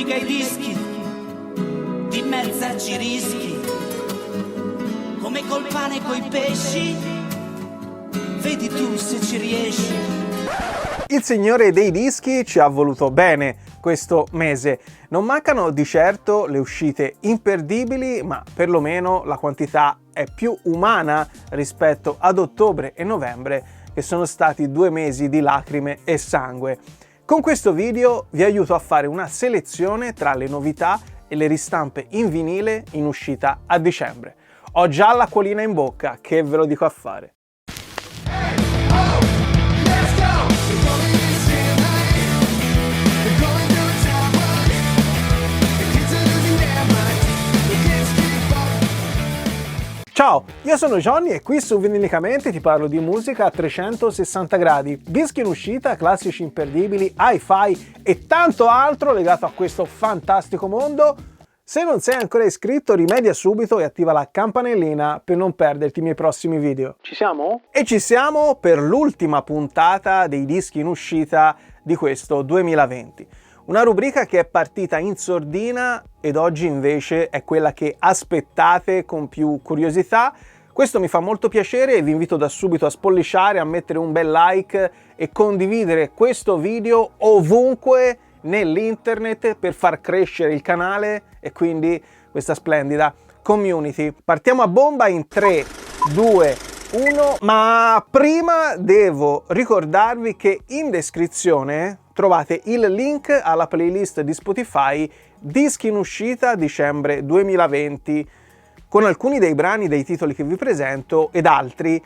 rubrica i dischi, di mezza ci rischi, come col pane e coi pesci, vedi tu se ci riesci. Il signore dei dischi ci ha voluto bene questo mese. Non mancano di certo le uscite imperdibili, ma perlomeno la quantità è più umana rispetto ad ottobre e novembre, che sono stati 2 mesi di lacrime e sangue. Con questo video vi aiuto a fare una selezione tra le novità e le ristampe in vinile in uscita a dicembre. Ho già l'acquolina in bocca, che ve lo dico a fare. Ciao, io sono Johnny e qui su Vinilicamente ti parlo di musica a 360 gradi, dischi in uscita, classici imperdibili, hi-fi e tanto altro legato a questo fantastico mondo. Se non sei ancora iscritto, rimedia subito e attiva la campanellina per non perderti i miei prossimi video. Ci siamo? E ci siamo per l'ultima puntata dei dischi in uscita di questo 2020. Una rubrica che è partita in sordina ed oggi invece è quella che aspettate con più curiosità. Questo mi fa molto piacere e vi invito da subito a spolliciare, a mettere un bel like e condividere questo video ovunque nell'internet per far crescere il canale e quindi questa splendida community. Partiamo a bomba in 3, 2, 1, ma prima devo ricordarvi che in descrizione trovate il link alla playlist di Spotify Dischi in uscita dicembre 2020 con alcuni dei brani dei titoli che vi presento ed altri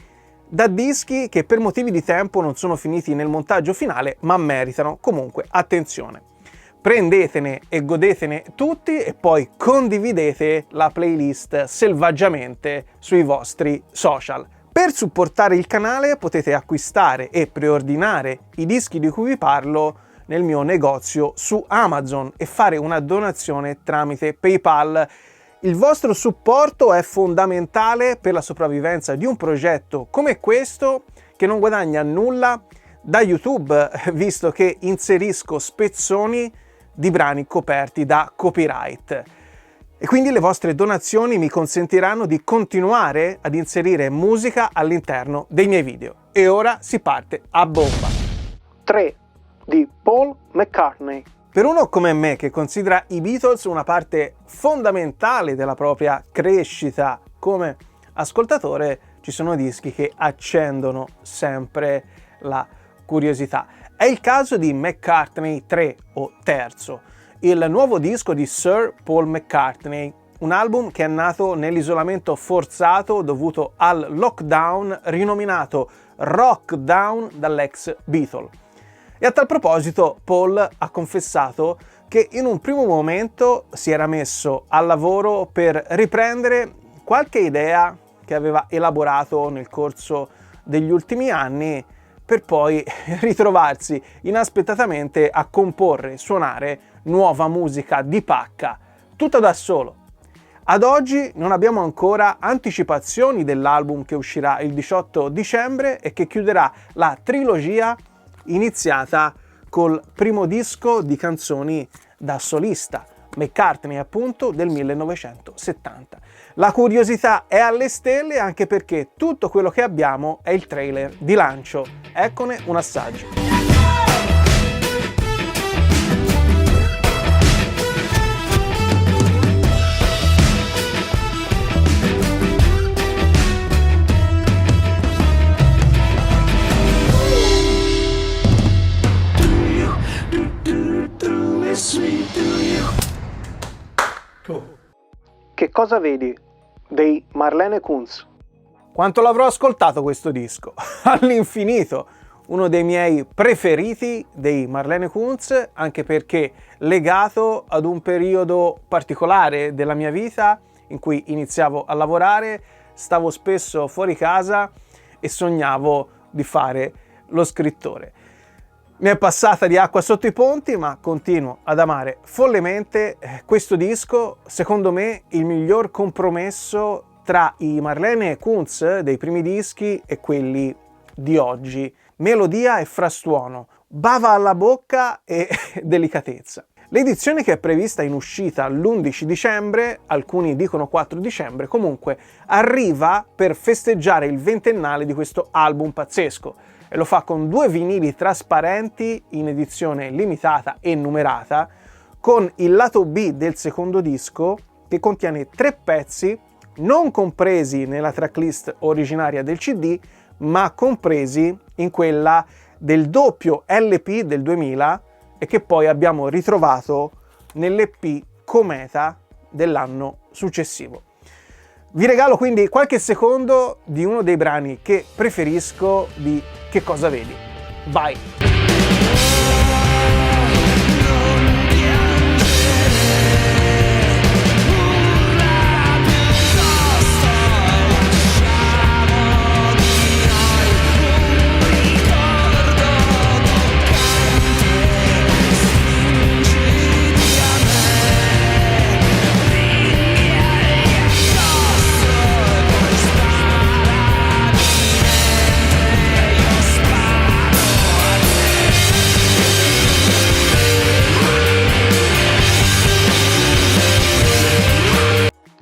da dischi che per motivi di tempo non sono finiti nel montaggio finale ma meritano comunque attenzione. Prendetene e godetene tutti e poi condividete la playlist selvaggiamente sui vostri social. Per supportare il canale potete acquistare e preordinare i dischi di cui vi parlo nel mio negozio su Amazon e fare una donazione tramite PayPal. Il vostro supporto è fondamentale per la sopravvivenza di un progetto come questo che non guadagna nulla da YouTube, visto che inserisco spezzoni di brani coperti da copyright. E quindi le vostre donazioni mi consentiranno di continuare ad inserire musica all'interno dei miei video. E ora si parte a bomba. 3 di Paul McCartney. Per uno come me che considera i Beatles una parte fondamentale della propria crescita come ascoltatore, ci sono dischi che accendono sempre la curiosità. È il caso di McCartney 3 o terzo, il nuovo disco di Sir Paul McCartney, un album che è nato nell'isolamento forzato dovuto al lockdown, rinominato Rockdown dall'ex Beatle. E a tal proposito Paul ha confessato che in un primo momento si era messo al lavoro per riprendere qualche idea che aveva elaborato nel corso degli ultimi anni per poi ritrovarsi inaspettatamente a comporre e suonare nuova musica di pacca, tutta da solo. Ad oggi non abbiamo ancora anticipazioni dell'album che uscirà il 18 dicembre e che chiuderà la trilogia iniziata col primo disco di canzoni da solista, McCartney appunto del 1970. La curiosità è alle stelle anche perché tutto quello che abbiamo è il trailer di lancio. Eccone un assaggio. Che cosa vedi? Dei Marlene Kunz. Quanto l'avrò ascoltato questo disco? All'infinito! Uno dei miei preferiti dei Marlene Kunz, anche perché legato ad un periodo particolare della mia vita in cui iniziavo a lavorare, stavo spesso fuori casa e sognavo di fare lo scrittore. Mi è passata di acqua sotto i ponti, ma continuo ad amare follemente questo disco, secondo me il miglior compromesso tra i Marlene Kunz dei primi dischi e quelli di oggi. Melodia e frastuono, bava alla bocca e delicatezza. L'edizione che è prevista in uscita l'11 dicembre, alcuni dicono 4 dicembre, comunque arriva per festeggiare il ventennale di questo album pazzesco e lo fa con 2 vinili trasparenti in edizione limitata e numerata, con il lato B del secondo disco che contiene 3 pezzi non compresi nella tracklist originaria del CD, ma compresi in quella del doppio LP del 2000 e che poi abbiamo ritrovato nell'EP Cometa dell'anno successivo. Vi regalo quindi qualche secondo di uno dei brani che preferisco di Che cosa vedi? Vai!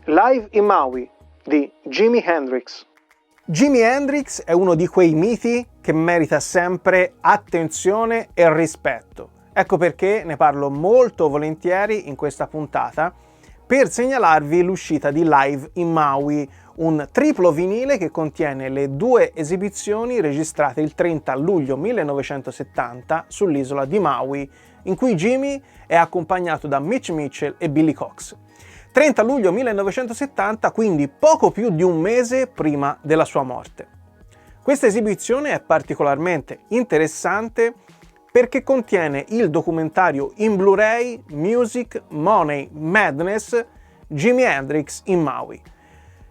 Live in Maui di Jimi Hendrix. Jimi Hendrix è uno di quei miti che merita sempre attenzione e rispetto. Ecco perché ne parlo molto volentieri in questa puntata per segnalarvi l'uscita di Live in Maui, un triplo vinile che contiene le 2 esibizioni registrate il 30 luglio 1970 sull'isola di Maui, in cui Jimi è accompagnato da Mitch Mitchell e Billy Cox. 30 luglio 1970, quindi poco più di un mese prima della sua morte. Questa esibizione è particolarmente interessante perché contiene il documentario in Blu-ray Music, Money, Madness, Jimi Hendrix in Maui,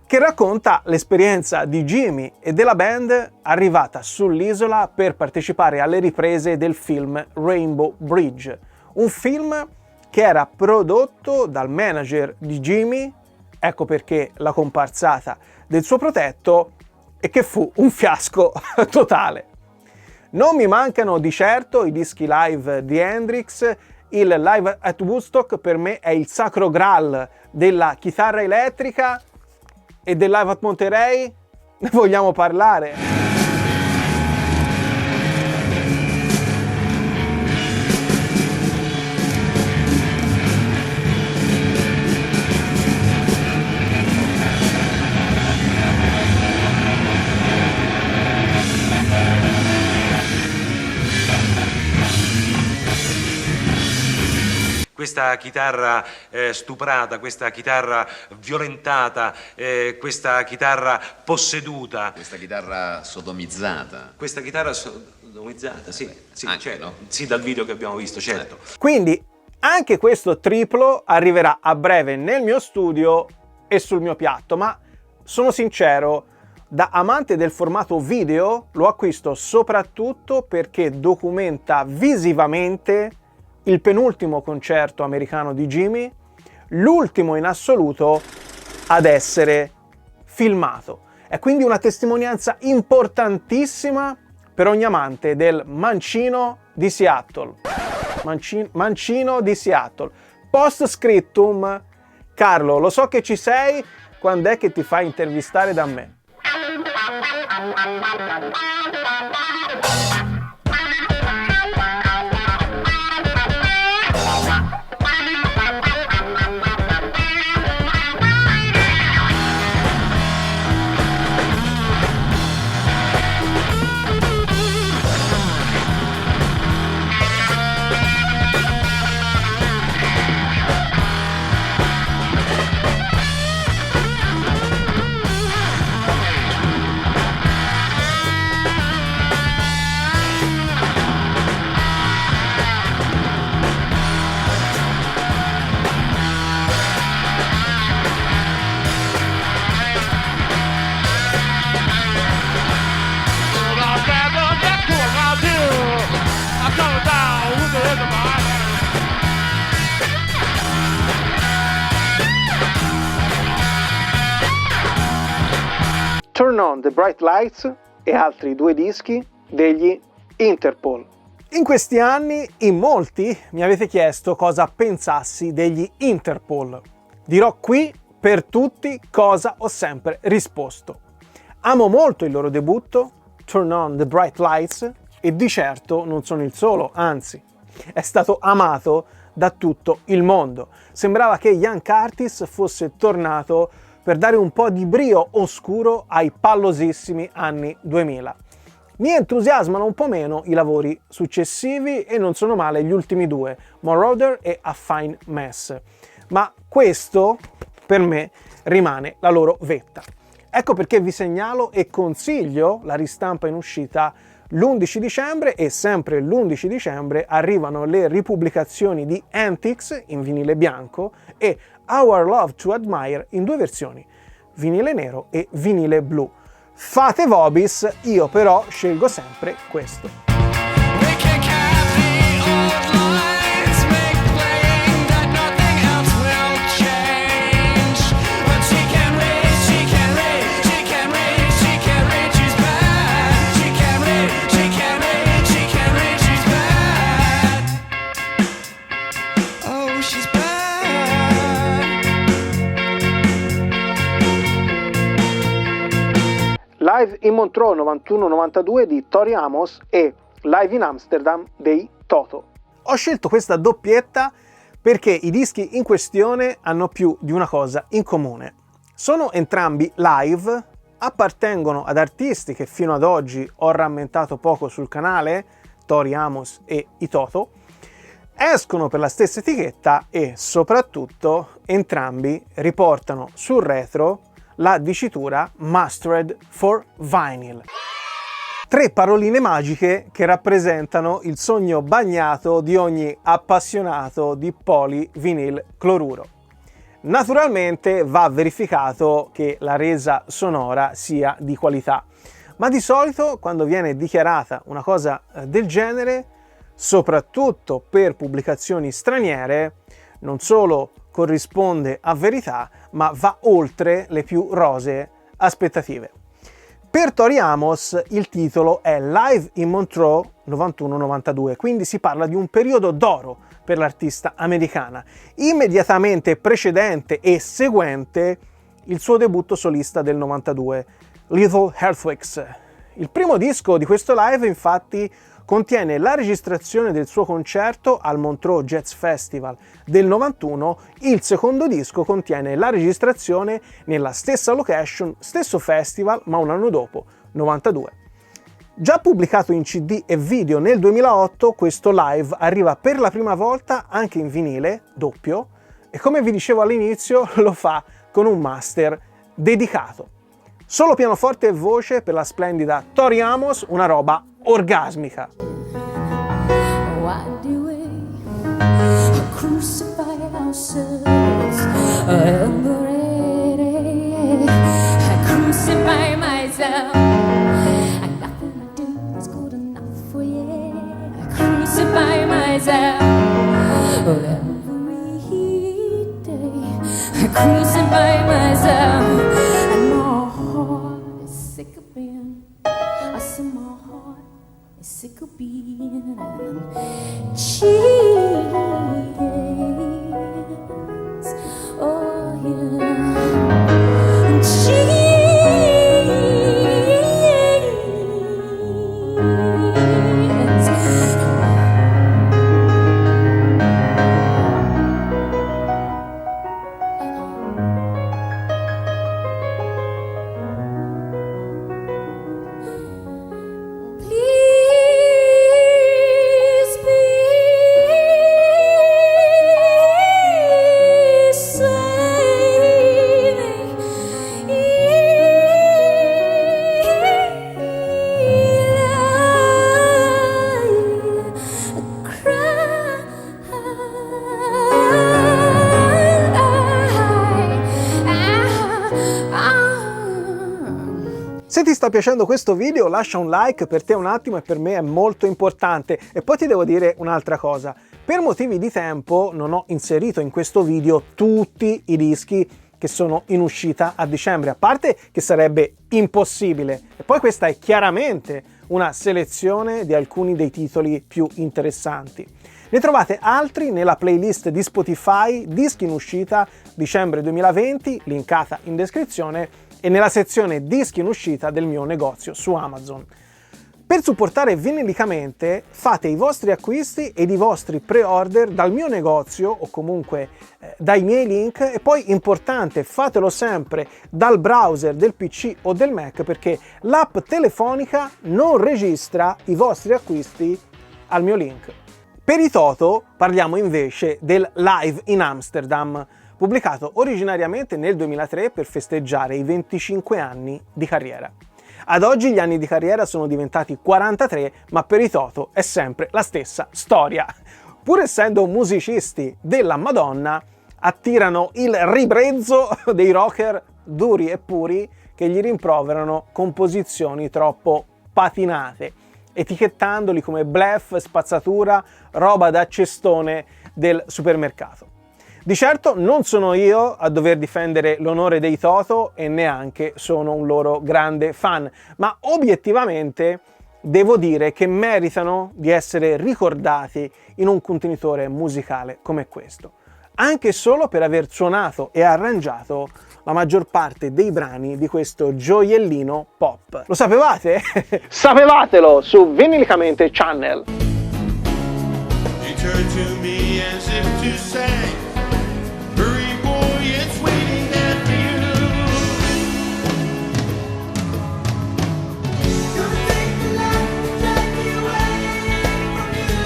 che racconta l'esperienza di Jimi e della band arrivata sull'isola per partecipare alle riprese del film Rainbow Bridge, un film che era prodotto dal manager di Jimi, ecco perché la comparsata del suo protetto, e che fu un fiasco totale. Non mi mancano di certo i dischi live di Hendrix. Il Live at Woodstock per me è il sacro graal della chitarra elettrica, e del Live at Monterey ne vogliamo parlare? Questa chitarra stuprata, questa chitarra violentata, questa chitarra posseduta. Questa chitarra sodomizzata. Questa chitarra sodomizzata, sì, Anche, certo. no? Sì, dal video che abbiamo visto, certo. Quindi anche questo triplo arriverà a breve nel mio studio e sul mio piatto, ma sono sincero, da amante del formato video lo acquisto soprattutto perché documenta visivamente il penultimo concerto americano di Jimi, l'ultimo in assoluto ad essere filmato. È quindi una testimonianza importantissima per ogni amante del mancino di Seattle. Mancino di Seattle. Post scriptum, Carlo, lo so che ci sei, quando è che ti fai intervistare da me? Turn on the Bright Lights e altri 2 dischi degli Interpol. In questi anni, in molti mi avete chiesto cosa pensassi degli Interpol. Dirò qui per tutti cosa ho sempre risposto. Amo molto il loro debutto, Turn on the Bright Lights, e di certo non sono il solo, anzi, è stato amato da tutto il mondo. Sembrava che Ian Curtis fosse tornato per dare un po' di brio oscuro ai pallosissimi anni 2000. Mi entusiasmano un po' meno i lavori successivi e non sono male gli ultimi due, Marauder e A Fine Mess, ma questo per me rimane la loro vetta. Ecco perché vi segnalo e consiglio la ristampa in uscita l'11 dicembre e sempre l'11 dicembre arrivano le ripubblicazioni di Antics in vinile bianco e Our Love to Admire in due versioni, vinile nero e vinile blu. Fate vobis, io però scelgo sempre questo. Live in Montreux 91-92 di Tori Amos e Live in Amsterdam dei Toto. Ho scelto questa doppietta perché i dischi in questione hanno più di una cosa in comune. Sono entrambi live, appartengono ad artisti che fino ad oggi ho rammentato poco sul canale, Tori Amos e i Toto, escono per la stessa etichetta e soprattutto entrambi riportano sul retro la dicitura Mastered for Vinyl. 3 paroline magiche che rappresentano il sogno bagnato di ogni appassionato di polivinil cloruro. Naturalmente va verificato che la resa sonora sia di qualità, ma di solito quando viene dichiarata una cosa del genere, soprattutto per pubblicazioni straniere, non solo corrisponde a verità, ma va oltre le più rosee aspettative. Per Tori Amos il titolo è Live in Montreux 91-92, quindi si parla di un periodo d'oro per l'artista americana, immediatamente precedente e seguente il suo debutto solista del 92, Little Earthquakes. Il primo disco di questo live infatti contiene la registrazione del suo concerto al Montreux Jazz Festival del 91, il secondo disco contiene la registrazione nella stessa location, stesso festival, ma un anno dopo, 92. Già pubblicato in CD e video nel 2008, questo live arriva per la prima volta anche in vinile, doppio, e come vi dicevo all'inizio lo fa con un master dedicato. Solo pianoforte e voce per la splendida Tori Amos, una roba orgasmica. Why do we crucify ourselves? I crucify myself. And nothing I do is good enough for you. I crucify myself. Every day I crucify myself. And my heart is sick of being. I see my heart is sick of being cheated. Oh yeah, cheated. Se ti sta piacendo questo video lascia un like, per te un attimo e per me è molto importante. E poi ti devo dire un'altra cosa, per motivi di tempo non ho inserito in questo video tutti i dischi che sono in uscita a dicembre, a parte che sarebbe impossibile, e poi questa è chiaramente una selezione di alcuni dei titoli più interessanti. Ne trovate altri nella playlist di Spotify Dischi in uscita dicembre 2020, linkata in descrizione, e nella sezione Dischi in uscita del mio negozio su Amazon. Per supportare Vinilicamente fate i vostri acquisti ed i vostri pre-order dal mio negozio o comunque dai miei link, e poi importante, fatelo sempre dal browser del PC o del Mac, perché l'app telefonica non registra i vostri acquisti al mio link. Per i Toto parliamo invece del Live in Amsterdam, pubblicato originariamente nel 2003 per festeggiare i 25 anni di carriera. Ad oggi gli anni di carriera sono diventati 43, ma per i Toto è sempre la stessa storia. Pur essendo musicisti della Madonna, attirano il ribrezzo dei rocker duri e puri che gli rimproverano composizioni troppo patinate, etichettandoli come bluff, spazzatura, roba da cestone del supermercato. Di certo non sono io a dover difendere l'onore dei Toto e neanche sono un loro grande fan, ma obiettivamente devo dire che meritano di essere ricordati in un contenitore musicale come questo, anche solo per aver suonato e arrangiato la maggior parte dei brani di questo gioiellino pop. Lo sapevate? Sapevatelo su Vinilicamente Channel. You turn to me as if to say, hurry boy, it's waiting there for you. Gonna take the light and take me away from you.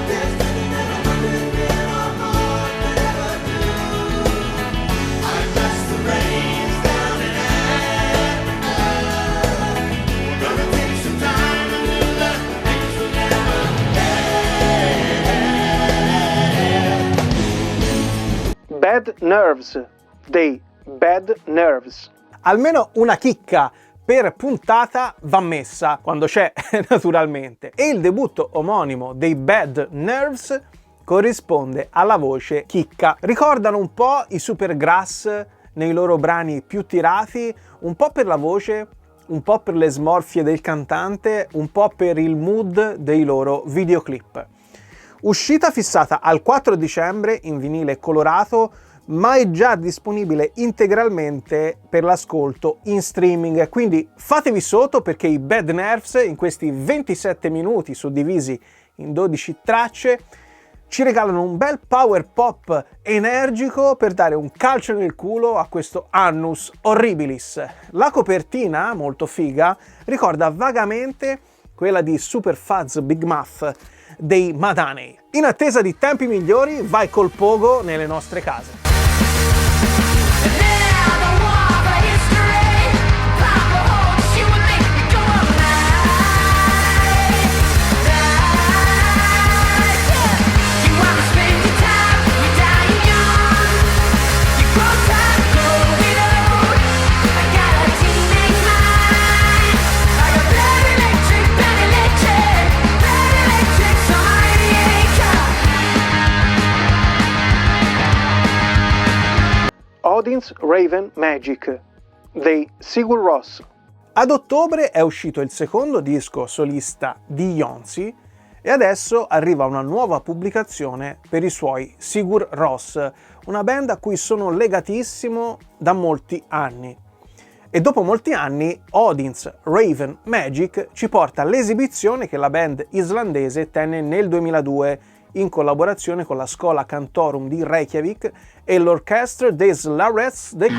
There's nothing that I wouldn't give or more could ever do. I bless the rains down in Africa. Gonna take some time and do the things we'll never Bad Nerves dei Bad Nerves. Almeno una chicca per puntata va messa, quando c'è naturalmente, e il debutto omonimo dei Bad Nerves corrisponde alla voce chicca. Ricordano un po' i Supergrass nei loro brani più tirati, un po' per la voce, un po' per le smorfie del cantante, un po' per il mood dei loro videoclip. Uscita fissata al 4 dicembre in vinile colorato, ma è già disponibile integralmente per l'ascolto in streaming, quindi fatevi sotto perché i Bad Nerves in questi 27 minuti suddivisi in 12 tracce ci regalano un bel power pop energico per dare un calcio nel culo a questo annus horribilis. La copertina, molto figa, ricorda vagamente quella di Super Fuzz Big Muff dei Madani. In attesa di tempi migliori, vai col pogo nelle nostre case. Odin's Raven Magic dei Sigur Rós. Ad ottobre è uscito il secondo disco solista di Jonsi e adesso arriva una nuova pubblicazione per i suoi Sigur Rós, una band a cui sono legatissimo da molti anni. E dopo molti anni Odin's Raven Magic ci porta all'esibizione che la band islandese tenne nel 2002 in collaborazione con la Schola Cantorum di Reykjavik e l'Orchestre des Laureats des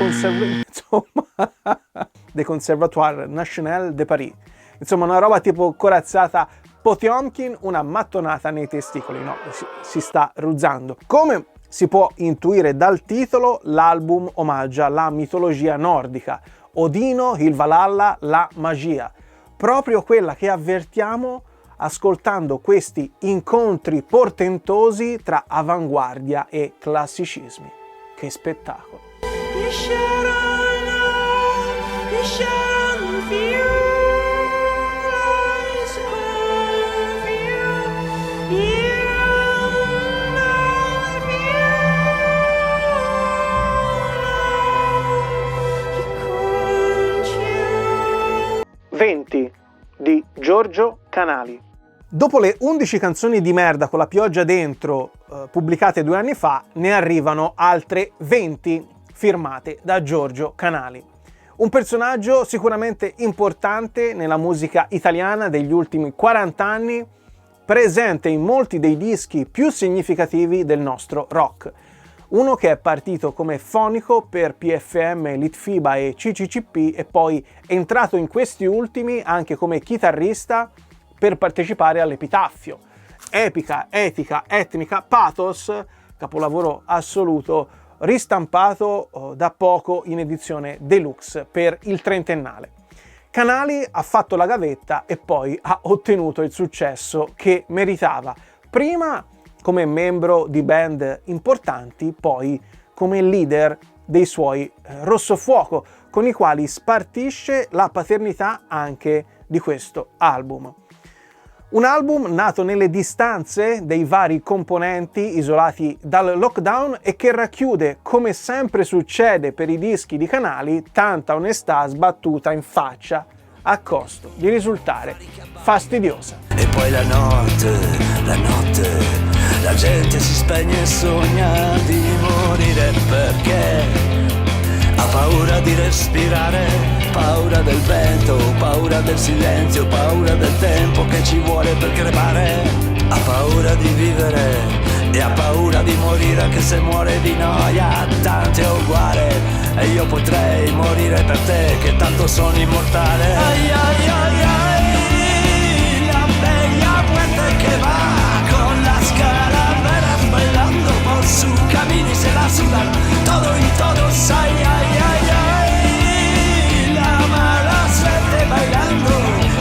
Conservatoires National de Paris. Insomma, una roba tipo corazzata Potiomkin, una mattonata nei testicoli. No, si sta ruzzando. Come si può intuire dal titolo, l'album omaggia la mitologia nordica, Odino, il Valhalla, la magia, proprio quella che avvertiamo ascoltando questi incontri portentosi tra avanguardia e classicismi. Che spettacolo! Giorgio Canali. Dopo le 11 canzoni di merda con la pioggia dentro pubblicate 2 anni fa, ne arrivano altre 20 firmate da Giorgio Canali. Un personaggio sicuramente importante nella musica italiana degli ultimi 40 anni, presente in molti dei dischi più significativi del nostro rock. Uno che è partito come fonico per PFM, Litfiba e CCCP e poi è entrato in questi ultimi anche come chitarrista per partecipare all'Epitaffio. Epica, etica, etnica, pathos, capolavoro assoluto, ristampato da poco in edizione deluxe per il trentennale. Canali ha fatto la gavetta e poi ha ottenuto il successo che meritava, prima come membro di band importanti, poi come leader dei suoi Rossofuoco, con i quali spartisce la paternità anche di questo album. Un album nato nelle distanze dei vari componenti isolati dal lockdown e che racchiude, come sempre succede per i dischi di Canali, tanta onestà sbattuta in faccia a costo di risultare fastidiosa. E poi la notte, la gente si spegne e sogna di morire perché ha paura di respirare, paura del vento, paura del silenzio, paura del tempo che ci vuole per crepare. Ha paura di vivere e ha paura di morire anche se muore di noia. Tanto è uguale e io potrei morire per te che tanto sono immortale. Ai ai ai ai, la bella puente che va con la scaravera bailando por su camino y se la sudan todo y todos. Ay ay ay ay, la mala suerte bailando,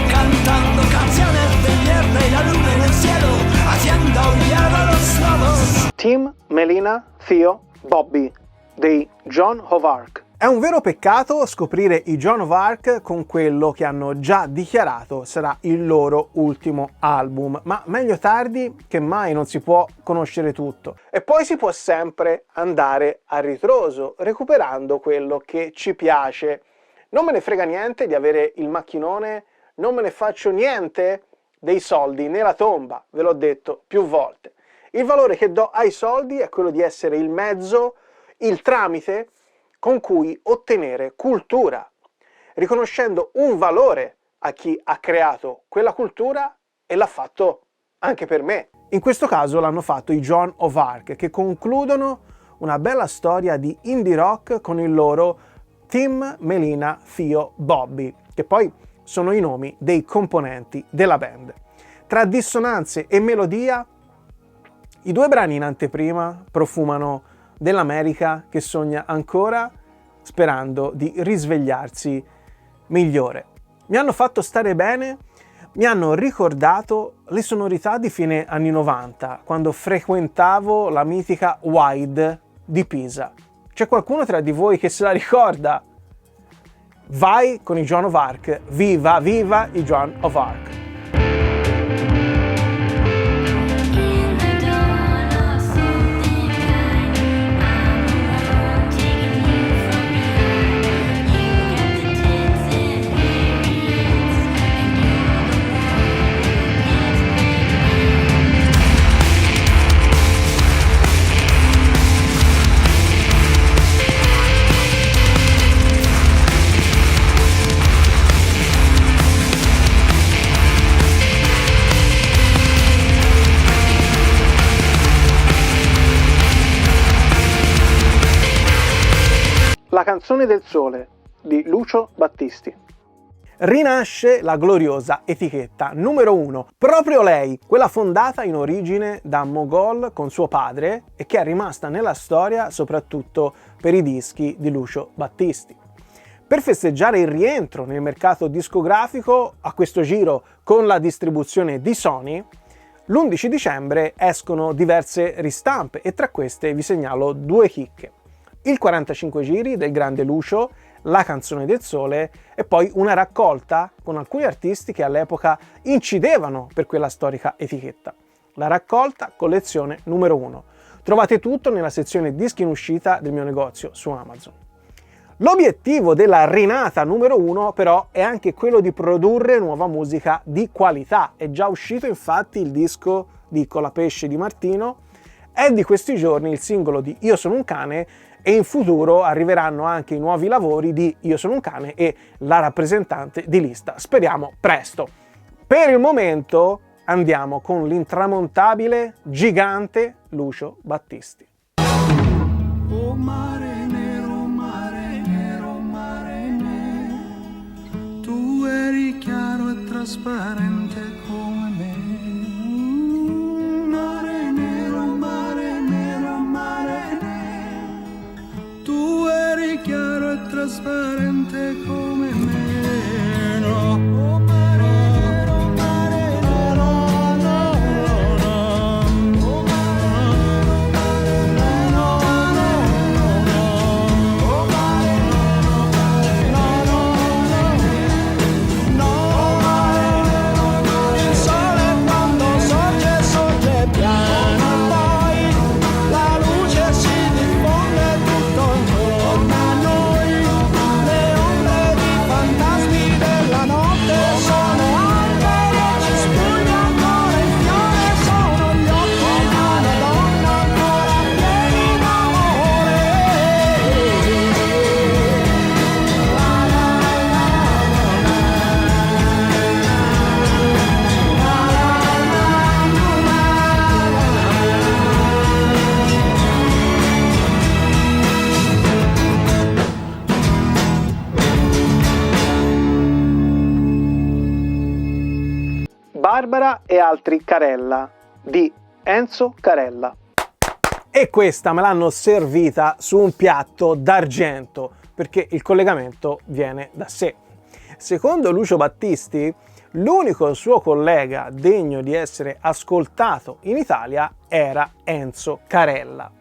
cantando canciones de mierda y la luna en el cielo haciendo aullar a los lobos. Tim, Melina, Theo, Bobby dei Joan of Arc. È un vero peccato scoprire i Joan of Arc con quello che hanno già dichiarato sarà il loro ultimo album, ma meglio tardi che mai, non si può conoscere tutto. E poi si può sempre andare a ritroso, recuperando quello che ci piace. Non me ne frega niente di avere il macchinone, non me ne faccio niente dei soldi nella tomba, ve l'ho detto più volte. Il valore che do ai soldi è quello di essere il mezzo, il tramite con cui ottenere cultura, riconoscendo un valore a chi ha creato quella cultura e l'ha fatto anche per me. In questo caso l'hanno fatto i Joan of Arc, che concludono una bella storia di indie rock con il loro Tim, Melina, Theo, Bobby, che poi sono i nomi dei componenti della band. Tra dissonanze e melodia, i 2 brani in anteprima profumano dell'America che sogna ancora, sperando di risvegliarsi migliore. Mi hanno fatto stare bene, mi hanno ricordato le sonorità di fine anni 90, quando frequentavo la mitica Wide di Pisa. C'è qualcuno tra di voi che se la ricorda? Vai con i Joan of Arc, viva viva i Joan of Arc! La canzone del sole di Lucio Battisti. Rinasce la gloriosa etichetta numero 1, proprio lei, quella fondata in origine da Mogol con suo padre e che è rimasta nella storia soprattutto per i dischi di Lucio Battisti. Per festeggiare il rientro nel mercato discografico, a questo giro con la distribuzione di Sony, l'11 dicembre escono diverse ristampe e tra queste vi segnalo 2 chicche. Il 45 giri del grande Lucio, La canzone del sole e poi una raccolta con alcuni artisti che all'epoca incidevano per quella storica etichetta. La raccolta collezione numero 1. Trovate tutto nella sezione dischi in uscita del mio negozio su Amazon. L'obiettivo della rinata numero 1 però è anche quello di produrre nuova musica di qualità. È già uscito infatti il disco di Colapesce di Martino, è di questi giorni il singolo di Io sono un cane e in futuro arriveranno anche i nuovi lavori di Io sono un cane e la rappresentante di lista. Speriamo presto. Per il momento andiamo con l'intramontabile gigante Lucio Battisti. Oh mare nero, mare nero, mare nero, tu eri chiaro e trasparente come me. Mare nero, mare nero, mare nero, tu eri chiaro e trasparente come me. No. Oh mare nero, mare nero, no, no, no. Oh mare nero, il sole quando sorge, sorge piano e poi la luce si diffonde tutto intorno a noi. Le ombre di fantasmi della notte sono alberi e ci spugna ancora il fiore, sono gli occhi di una donna ancora pieni d'amore. Barbara e altri Carella di Enzo Carella. E questa me l'hanno servita su un piatto d'argento perché il collegamento viene da sé. Secondo Lucio Battisti, l'unico suo collega degno di essere ascoltato in Italia era Enzo Carella.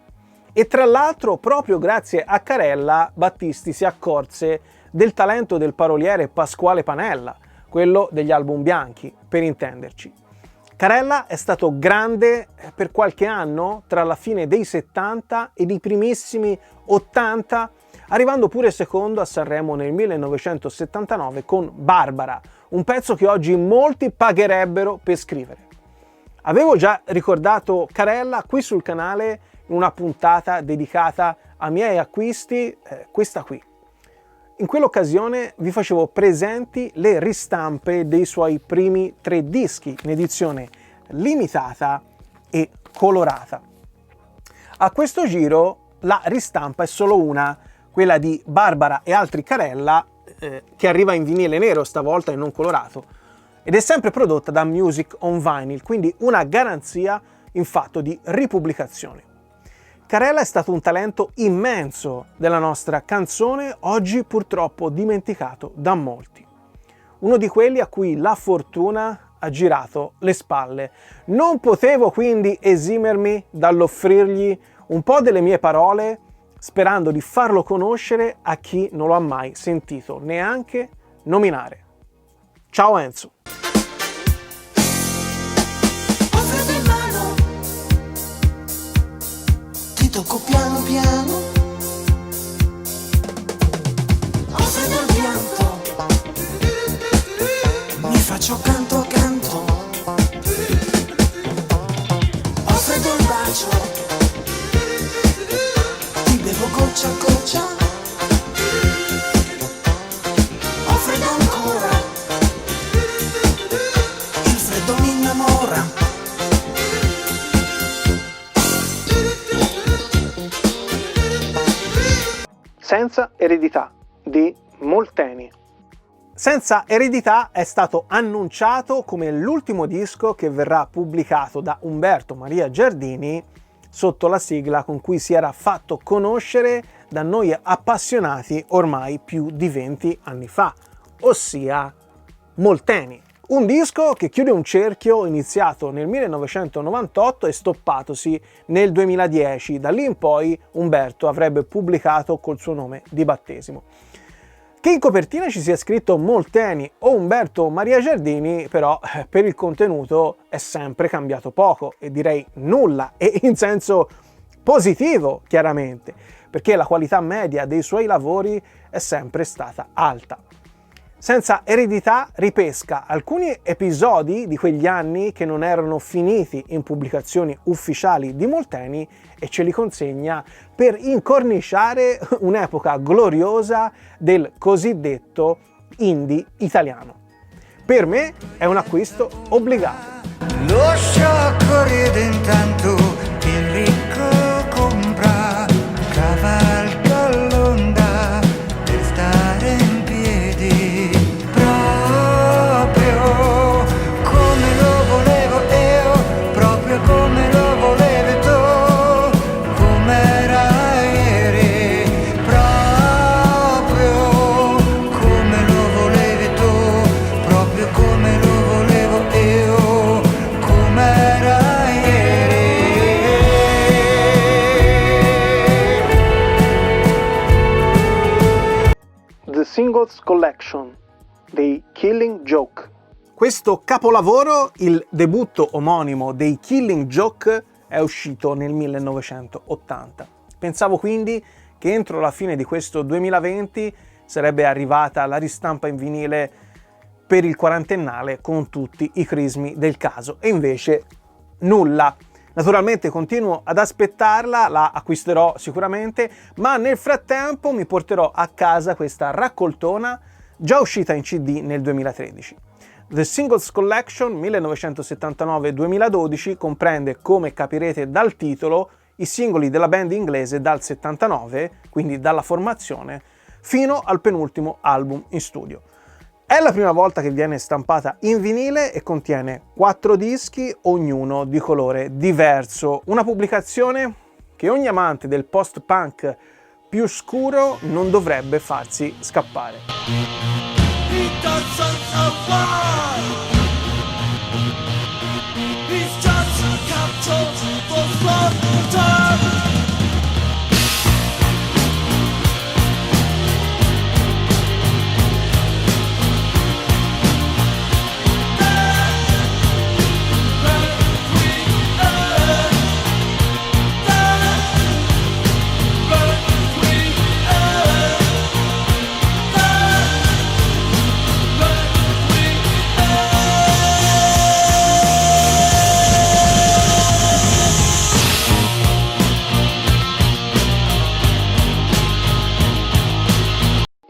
E tra l'altro proprio grazie a Carella Battisti si accorse del talento del paroliere Pasquale Panella, quello degli album bianchi, per intenderci. Carella è stato grande per qualche anno tra la fine dei 70 e i primissimi 80, arrivando pure secondo a Sanremo nel 1979 con Barbara, un pezzo che oggi molti pagherebbero per scrivere. Avevo già ricordato Carella qui sul canale in una puntata dedicata ai miei acquisti, questa qui. In quell'occasione vi facevo presenti le ristampe dei suoi primi 3 dischi in edizione limitata e colorata. A questo giro la ristampa è solo una, quella di Barbara e altri Carella, che arriva in vinile nero stavolta e non colorato, ed è sempre prodotta da Music on Vinyl, quindi una garanzia in fatto di ripubblicazione. Carella è stato un talento immenso della nostra canzone, oggi purtroppo dimenticato da molti. Uno di quelli a cui la fortuna ha girato le spalle. Non potevo quindi esimermi dall'offrirgli un po' delle mie parole, sperando di farlo conoscere a chi non lo ha mai sentito neanche nominare. Ciao Enzo! Tocco piano piano, ho freddo il pianto, mi faccio canto a canto, ho freddo il bacio, ti bevo goccia a goccia, ho freddo ancora, il freddo mi innamora. Senza eredità di Molteni. Senza eredità è stato annunciato come l'ultimo disco che verrà pubblicato da Umberto Maria Giardini sotto la sigla con cui si era fatto conoscere da noi appassionati ormai più di 20 anni fa, ossia Molteni. Un disco che chiude un cerchio iniziato nel 1998 e stoppatosi nel 2010. Da lì in poi Umberto avrebbe pubblicato col suo nome di battesimo. Che in copertina ci sia scritto Molteni o Umberto Maria Giardini, però per il contenuto è sempre cambiato poco e direi nulla, e in senso positivo chiaramente, perché la qualità media dei suoi lavori è sempre stata alta. Senza eredità ripesca alcuni episodi di quegli anni che non erano finiti in pubblicazioni ufficiali di Molteni e ce li consegna per incorniciare un'epoca gloriosa del cosiddetto indie italiano. Per me è un acquisto obbligato. Lo sciocco ride intanto, il ricco compra, cavalca l'onda per stare in piedi, proprio come lo volevo io, proprio come lo volevi tu, com'era ieri, proprio come lo volevi tu, proprio come lo volevo io, com'era ieri. The Singles Collection dei Killing Joke. Questo capolavoro, il debutto omonimo dei Killing Joke, è uscito nel 1980. Pensavo quindi che entro la fine di questo 2020 sarebbe arrivata la ristampa in vinile per il quarantennale con tutti i crismi del caso, e invece nulla. Naturalmente continuo ad aspettarla, la acquisterò sicuramente, ma nel frattempo mi porterò a casa questa raccoltona già uscita in CD nel 2013. The Singles Collection 1979-2012 comprende, come capirete dal titolo, i singoli della band inglese dal 79, quindi dalla formazione, fino al penultimo album in studio. È la prima volta che viene stampata in vinile e contiene 4 dischi, ognuno di colore diverso. Una pubblicazione che ogni amante del post-punk più scuro non dovrebbe farsi scappare. He doesn't know why. He's just a capture for some time.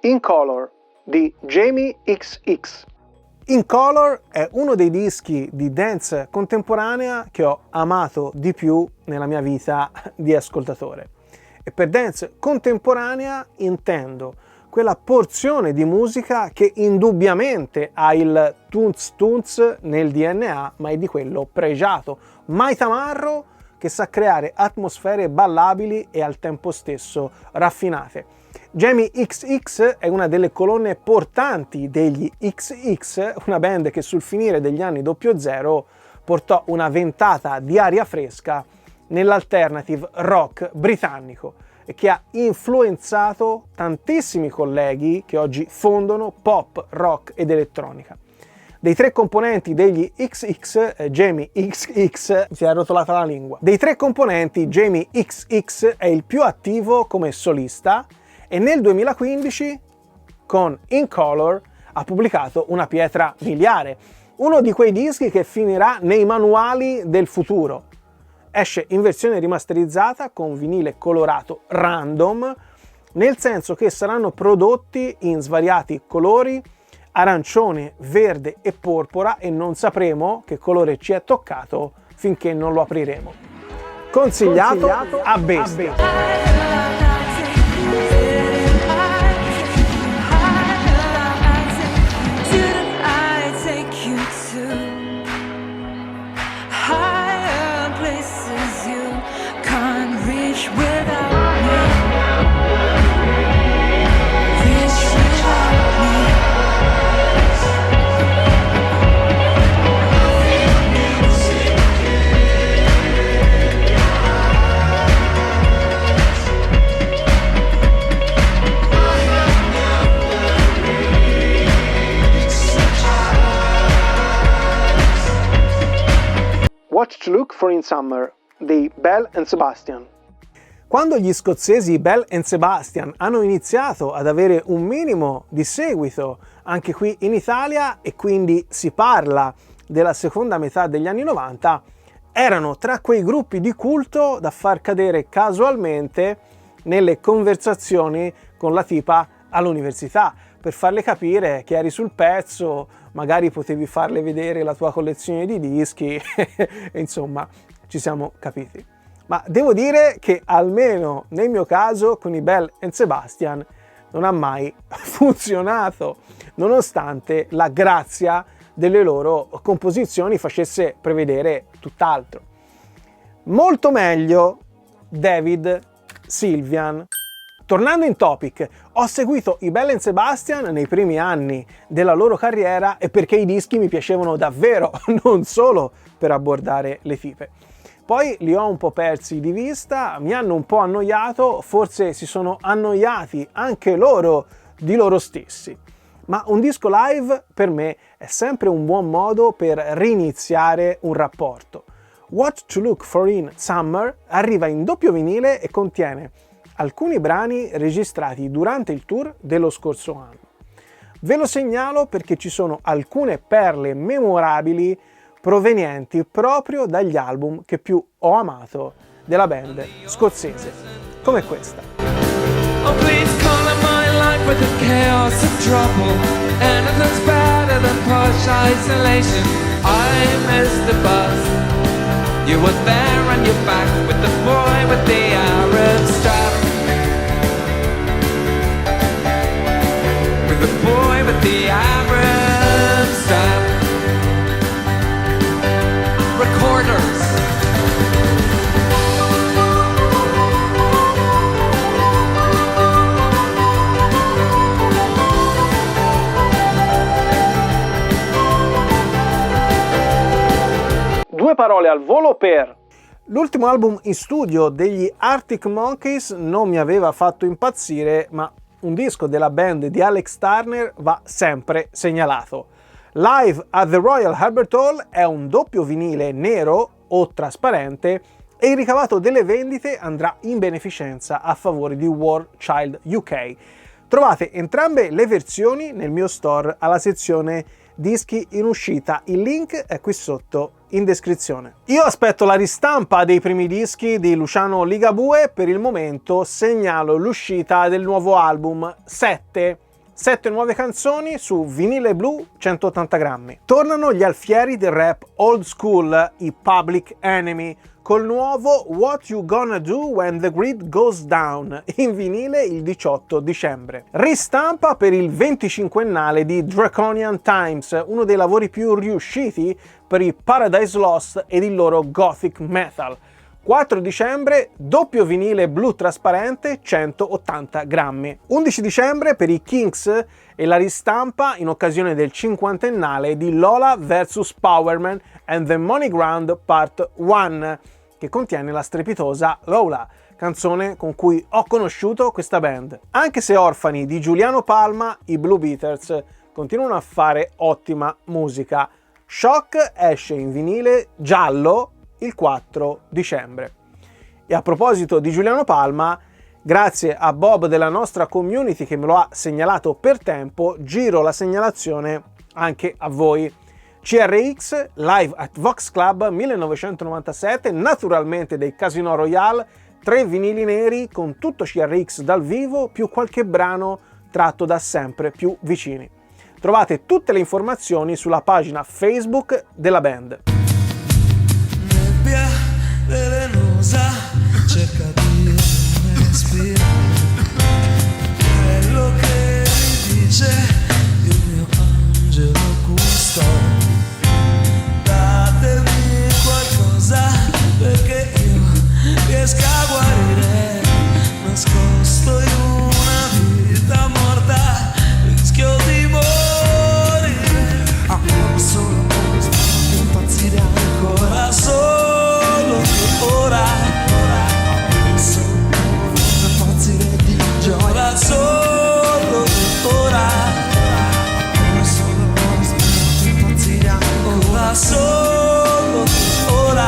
In Color di Jamie XX. In Color è uno dei dischi di dance contemporanea che ho amato di più nella mia vita di ascoltatore. E per dance contemporanea intendo quella porzione di musica che indubbiamente ha il tunz tunz nel DNA, ma è di quello pregiato, mai tamarro, che sa creare atmosfere ballabili e al tempo stesso raffinate. Jamie XX è una delle colonne portanti degli XX, una band che sul finire degli anni 00 portò una ventata di aria fresca nell'alternative rock britannico e che ha influenzato tantissimi colleghi che oggi fondono pop, rock ed elettronica. Dei 3 componenti degli XX, Jamie XX, si è arrotolata la lingua. Dei 3 componenti, Jamie XX è il più attivo come solista e nel 2015 con In Color ha pubblicato una pietra miliare, uno di quei dischi che finirà nei manuali del futuro. Esce in versione rimasterizzata con vinile colorato random, nel senso che saranno prodotti in svariati colori, arancione, verde e porpora, e non sapremo che colore ci è toccato finché non lo apriremo. Consigliato a bestia. Watch to Look for in Summer dei Belle and Sebastian. Quando gli scozzesi Bell and Sebastian hanno iniziato ad avere un minimo di seguito anche qui in Italia, e quindi si parla della seconda metà degli anni 90, erano tra quei gruppi di culto da far cadere casualmente nelle conversazioni con la tipa all'università, per farle capire che eri sul pezzo, magari potevi farle vedere la tua collezione di dischi, e insomma ci siamo capiti. Ma devo dire che almeno nel mio caso con i Bell and Sebastian non ha mai funzionato, nonostante la grazia delle loro composizioni facesse prevedere tutt'altro. Molto meglio David Sylvian. Tornando in topic, ho seguito i Bell and Sebastian nei primi anni della loro carriera e perché i dischi mi piacevano davvero, non solo per abbordare le tipe. Poi li ho un po' persi di vista, mi hanno un po' annoiato, forse si sono annoiati anche loro di loro stessi. Ma un disco live per me è sempre un buon modo per riniziare un rapporto. What to Look For in Summer arriva in doppio vinile e contiene alcuni brani registrati durante il tour dello scorso anno. Ve lo segnalo perché ci sono alcune perle memorabili provenienti proprio dagli album che più ho amato della band scozzese, come questa. Oh, please color my life with the chaos of trouble. Anything's better than posh isolation. I missed the bus. You were there on your back with the boy with the Arab strap. With the boy with the Arab strap. Recorders. Due parole al volo per l'ultimo album in studio degli Arctic Monkeys. Non mi aveva fatto impazzire, ma un disco della band di Alex Turner va sempre segnalato. Live at the Royal Albert Hall è un doppio vinile nero o trasparente e il ricavato delle vendite andrà in beneficenza a favore di War Child UK. Trovate entrambe le versioni nel mio store alla sezione dischi in uscita, il link è qui sotto in descrizione. Io aspetto la ristampa dei primi dischi di Luciano Ligabue, per il momento segnalo l'uscita del nuovo album 7 nuove canzoni su vinile blu 180 grammi. Tornano gli alfieri del rap old school, i Public Enemy, col nuovo What You Gonna Do When The Grid Goes Down, in vinile il 18 dicembre. Ristampa per il 25ennale di Draconian Times, uno dei lavori più riusciti per i Paradise Lost ed il loro gothic metal. 4 dicembre, doppio vinile blu trasparente 180 grammi. 11 dicembre per i Kinks e la ristampa in occasione del 50ennale di Lola vs Powerman and the Money Ground Part 1, che contiene la strepitosa Lola, canzone con cui ho conosciuto questa band. Anche se orfani di Giuliano Palma, i Blue Beaters continuano a fare ottima musica. Shock esce in vinile giallo il 4 dicembre. E a proposito di Giuliano Palma, grazie a Bob della nostra community che me lo ha segnalato per tempo, giro la segnalazione anche a voi. CRX live at Vox Club 1997, naturalmente dei Casino Royale, 3 vinili neri con tutto CRX dal vivo più qualche brano tratto da Sempre Più Vicini. Trovate tutte le informazioni sulla pagina Facebook della band. Nebbia velenosa cerca di respirare quello che mi dice il mio angelo custode. Datemi qualcosa perché io riesca a guarire, nascosto in una vita morta, rischio di morire. Ancora solo per sbaglio impazzire ancora solo ora. Ancora solo per impazzire di gioia solo ora. Ancora solo per sbaglio impazzire ancora solo ora.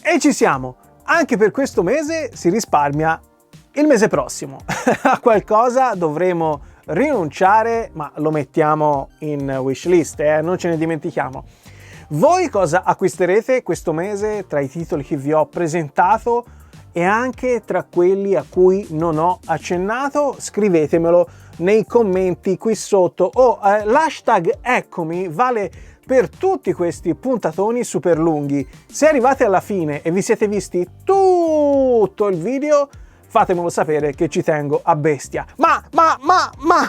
E ci siamo! Anche per questo mese si risparmia il mese prossimo. A qualcosa dovremo rinunciare, ma lo mettiamo in wishlist, non ce ne dimentichiamo. Voi cosa acquisterete questo mese tra i titoli che vi ho presentato e anche tra quelli a cui non ho accennato? Scrivetemelo nei commenti qui sotto o l'hashtag eccomi vale per tutti questi puntatoni super lunghi. Se arrivate alla fine e vi siete visti tutto il video, fatemelo sapere che ci tengo a bestia. Ma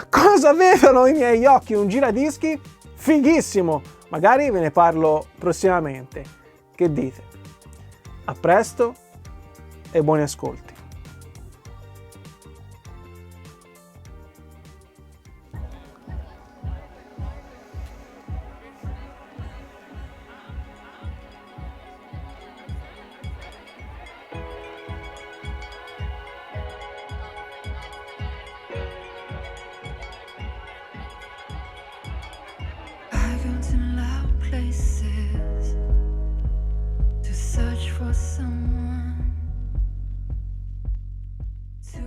cosa vedono i miei occhi? Un giradischi? Fighissimo! Magari ve ne parlo prossimamente. Che dite? A presto e buoni ascolti. I go to loud places to search for someone to